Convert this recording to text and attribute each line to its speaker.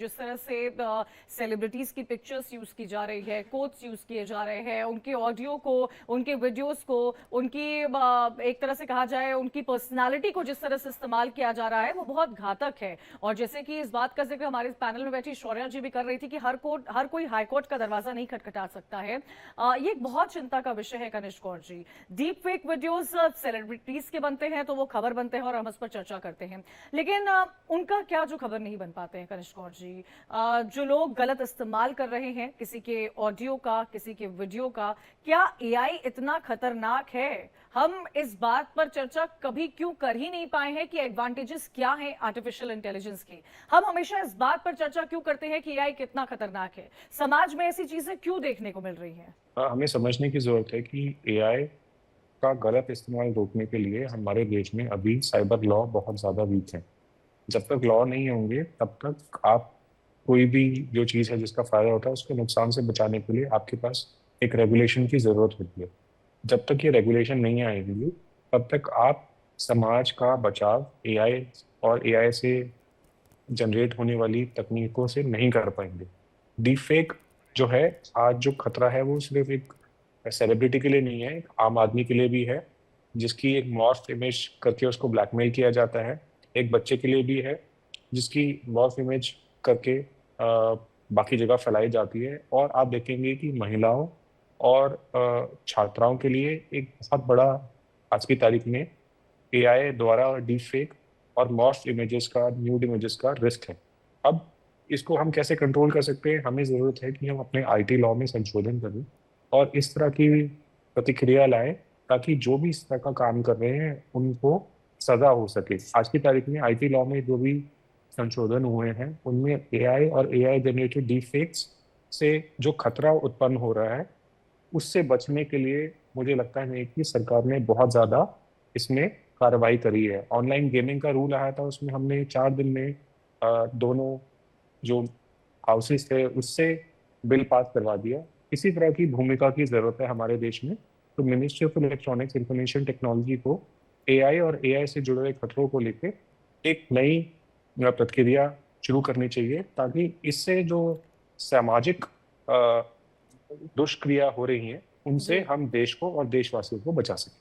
Speaker 1: जिस तरह से सेलिब्रिटीज की पिक्चर्स यूज की जा रही है, कोट्स यूज किए जा रहे हैं, उनके ऑडियो को, उनके वीडियोस को, उनकी एक तरह से कहा जाए उनकी पर्सनालिटी को जिस तरह से इस्तेमाल किया जा रहा है वो बहुत घातक है। और जैसे कि इस बात का जिक्र हमारे पैनल में बैठी शौर्या जी भी कर रही थी कि हर कोई हाईकोर्ट का दरवाजा नहीं खटखटा सकता है। ये एक बहुत चिंता का विषय है Kanishka Kaur ji. Deep fake videos celebrities के बनते हैं तो वो खबर बनते हैं और हम इस पर चर्चा करते हैं, लेकिन उनका क्या जो खबर नहीं बन पाते हैं कनिष्क कौर जी। जो लोग गलत इस्तेमाल कर रहे हैं किसी के ऑडियो का, किसी के वीडियो का, क्या एआई इतना खतरनाक है? हम इस बात पर चर्चा कभी क्यों कर ही नहीं पाए हैं कि एडवांटेजेस क्या हैं आर्टिफिशियल इंटेलिजेंस के? हम हमेशा इस बात पर चर्चा क्यों करते हैं कि एआई कितना खतरनाक है? समाज में ऐसी चीजें क्यों देखने को मिल रही हैं?
Speaker 2: हमें समझने की जरूरत है कि एआई का गलत इस्तेमाल रोकने के लिए हमारे देश में अभी साइबर लॉ बहुत ज़्यादा वीक है। जब तक लॉ नहीं होंगे तब तक आप कोई भी जो चीज़ है जिसका फायदा होता है उसके नुकसान से बचाने के लिए आपके पास एक रेगुलेशन की ज़रूरत होती है। जब तक ये रेगुलेशन नहीं आएगी तब तक आप समाज का बचाव एआई और एआई से जनरेट होने वाली तकनीकों से नहीं कर पाएंगे। डीफेक जो है, आज जो खतरा है वो सिर्फ एक सेलिब्रिटी के लिए नहीं है, एक आम आदमी के लिए भी है, जिसकी एक मॉर्फ इमेज करके उसको ब्लैकमेल किया जाता है। एक बच्चे के लिए भी है जिसकी मॉर्फ इमेज करके बाकी जगह फैलाई जाती है। और आप देखेंगे कि महिलाओं और छात्राओं के लिए एक बहुत बड़ा आज की तारीख में एआई द्वारा डीफेक और मॉर्फ इमेजेस का, न्यूड इमेजेस का रिस्क है। अब इसको हम कैसे कंट्रोल कर सकते हैं? हमें ज़रूरत है कि हम अपने आईटी लॉ में संशोधन करें और इस तरह की प्रतिक्रिया लाएं ताकि जो भी इस तरह का काम कर रहे हैं उनको सजा हो सके। आज की तारीख में आईटी लॉ में जो भी संशोधन हुए हैं उनमें एआई और एआई जनरेटेड डीफेक्स से जो खतरा उत्पन्न हो रहा है उससे बचने के लिए मुझे लगता है कि सरकार ने बहुत ज़्यादा इसमें कार्रवाई करी है। ऑनलाइन गेमिंग का रूल आया था, उसमें हमने 4 दिन में दोनों जो हाउसेस थे उससे बिल पास करवा दिया। इसी तरह की भूमिका की ज़रूरत है हमारे देश में। तो ministry of electronics information technology को एआई और एआई से जुड़े हुए खतरों को लेकर एक नई प्रक्रिया शुरू करनी चाहिए ताकि इससे जो सामाजिक दुष्क्रिया हो रही हैं उनसे
Speaker 1: जी।
Speaker 2: हम देश को और देशवासियों को बचा सकें।